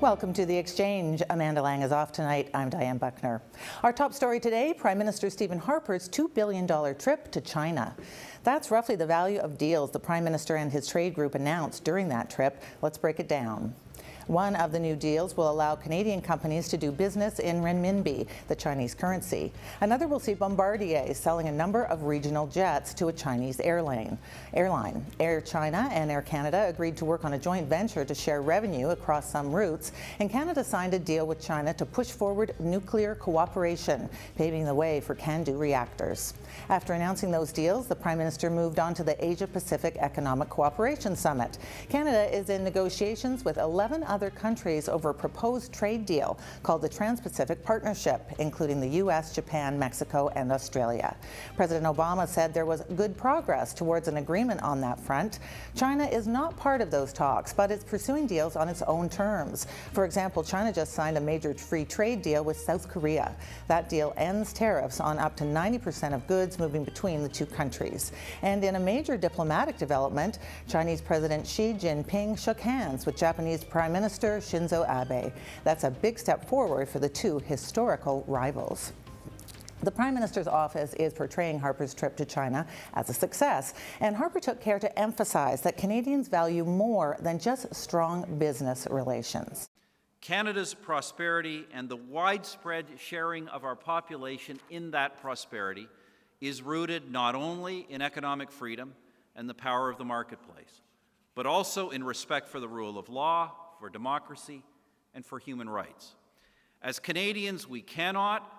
Welcome to The Exchange. Amanda Lang is off tonight. I'm Diane Buckner. Our top story today, Prime Minister Stephen Harper's $2 billion trip to China. That's roughly the value of deals the Prime Minister and his trade group announced during that trip. Let's break it down. One of the new deals will allow Canadian companies to do business in renminbi, the Chinese currency. Another will see Bombardier selling a number of regional jets to a Chinese airline. Air China and Air Canada agreed to work on a joint venture to share revenue across some routes, and Canada signed a deal with China to push forward nuclear cooperation, paving the way for CANDU reactors. After announcing those deals, the Prime Minister moved on to the Asia-Pacific Economic Cooperation Summit. Canada is in negotiations with 11 other countries over a proposed trade deal called the Trans-Pacific Partnership, including the U.S., Japan, Mexico, and Australia. President Obama said there was good progress towards an agreement on that front. China is not part of those talks, but it's pursuing deals on its own terms. For example, China just signed a major free trade deal with South Korea. That deal ends tariffs on up to 90% of goods moving between the two countries. And in a major diplomatic development, Chinese President Xi Jinping shook hands with Japanese Prime Minister Shinzo Abe. That's a big step forward for the two historical rivals. The Prime Minister's office is portraying Harper's trip to China as a success, and Harper took care to emphasize that Canadians value more than just strong business relations. Canada's prosperity and the widespread sharing of our population in that prosperity is rooted not only in economic freedom and the power of the marketplace, but also in respect for the rule of law, for democracy, and for human rights. As Canadians, we cannot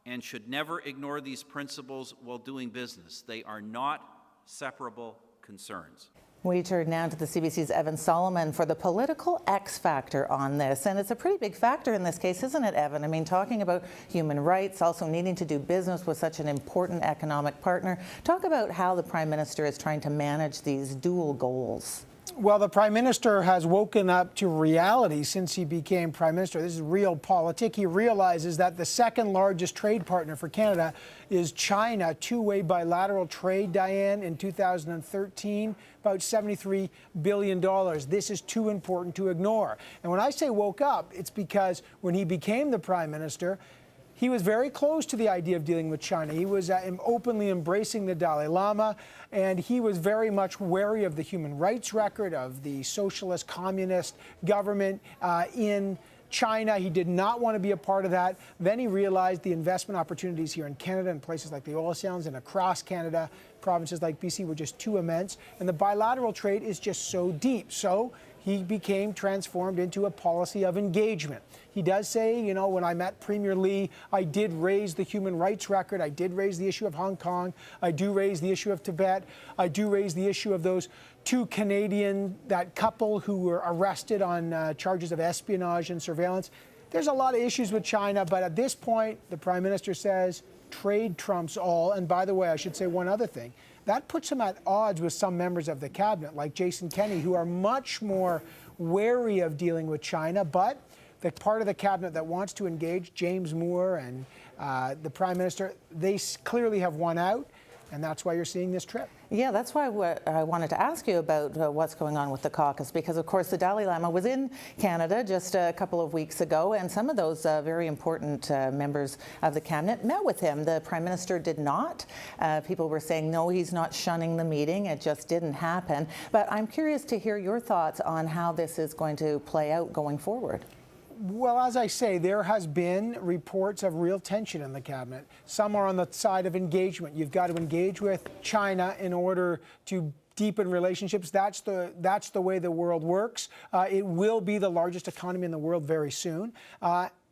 and should never ignore these principles while doing business. They are not separable concerns. We turn now to the CBC's Evan Solomon for the political X factor on this. And it's a pretty big factor in this case, isn't it, Evan? I mean, talking about human rights, also needing to do business with such an important economic partner. Talk about how the Prime Minister is trying to manage these dual goals. Well, the Prime Minister has woken up to reality since he became Prime Minister. This is realpolitik. He realizes that the second largest trade partner for Canada is China. Two-way bilateral trade, Diane, in 2013, about $73 billion. This is too important to ignore. And when I say woke up, it's because when he became the Prime Minister, he was very close to the idea of dealing with China. He was openly embracing the Dalai Lama, and he was very much wary of the human rights record of the socialist communist government in China. He did not want to be a part of that. Then he realized the investment opportunities here in Canada and places like the oil sands and across Canada, provinces like BC, were just too immense. And the bilateral trade is just so deep. So he became transformed into a policy of engagement. He does say, you know, when I met Premier Lee, I did raise the human rights record. I did raise the issue of Hong Kong. I do raise the issue of Tibet. I do raise the issue of those two that couple who were arrested on charges of espionage and surveillance. There's a lot of issues with China, but at this point, the Prime Minister says trade trumps all. And by the way, I should say one other thing. That puts him at odds with some members of the cabinet, like Jason Kenney, who are much more wary of dealing with China. But the part of the cabinet that wants to engage, James Moore and the Prime Minister, they clearly have won out. And that's why you're seeing this trip. Yeah, that's why I wanted to ask you about what's going on with the caucus, because, of course, the Dalai Lama was in Canada just a couple of weeks ago, and some of those very important members of the cabinet met with him. The Prime Minister did not. People were saying, no, he's not shunning the meeting. It just didn't happen. But I'm curious to hear your thoughts on how this is going to play out going forward. Well, as I say, there has been reports of real tension in the cabinet. Some are on the side of engagement. You've got to engage with China in order to deepen relationships. That's the way the world works. It will be the largest economy in the world very soon.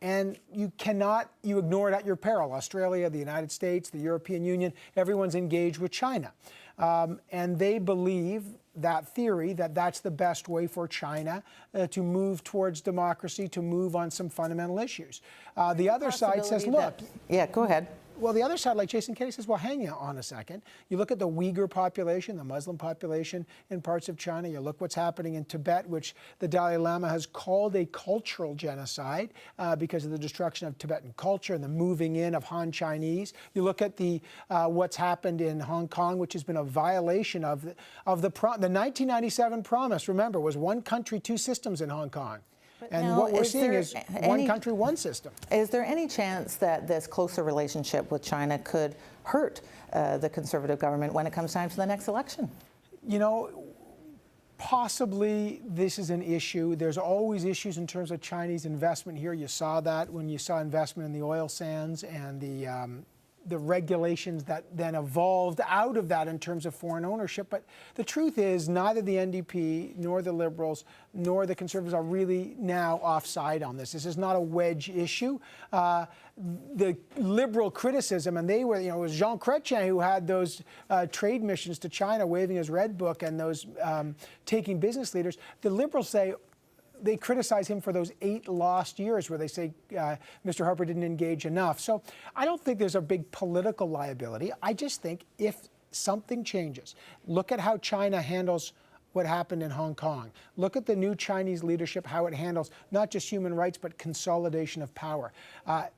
And you ignore it at your peril. Australia, the United States, the European Union, everyone's engaged with China. And they believe that theory, that's the best way for China to move towards democracy, to move on some fundamental issues. The other side says, look. Yeah, go ahead. Well, the other side, like Jason Kenney says, well, hang on a second. You look at the Uyghur population, the Muslim population in parts of China. You look what's happening in Tibet, which the Dalai Lama has called a cultural genocide because of the destruction of Tibetan culture and the moving in of Han Chinese. You look at the what's happened in Hong Kong, which has been a violation of the 1997 promise. Remember, was one country, two systems in Hong Kong. And now, what we're is seeing there is one any- country, one system. Is there any chance that this closer relationship with China could hurt the Conservative government when it comes time for the next election? You know, possibly this is an issue. There's always issues in terms of Chinese investment here. You saw that when you saw investment in the oil sands and the regulations that then evolved out of that in terms of foreign ownership. But the truth is, neither the NDP nor the Liberals nor the Conservatives are really now offside on this. This is not a wedge issue. The Liberal criticism, and they were, you know, it was Jean Chrétien who had those trade missions to China, waving his red book, and those taking business leaders. The Liberals say, they criticize him for those 8 lost years where they say Mr. Harper didn't engage enough. So I don't think there's a big political liability. I just think if something changes, look at how China handles what happened in Hong Kong. Look at the new Chinese leadership, how it handles not just human rights, but consolidation of power.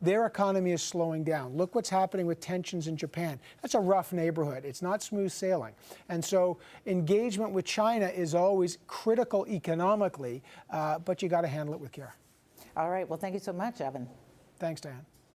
Their economy is slowing down. Look what's happening with tensions in Japan. That's a rough neighborhood. It's not smooth sailing. And so engagement with China is always critical economically, but you got to handle it with care. All right. Well, thank you so much, Evan. Thanks, Diane.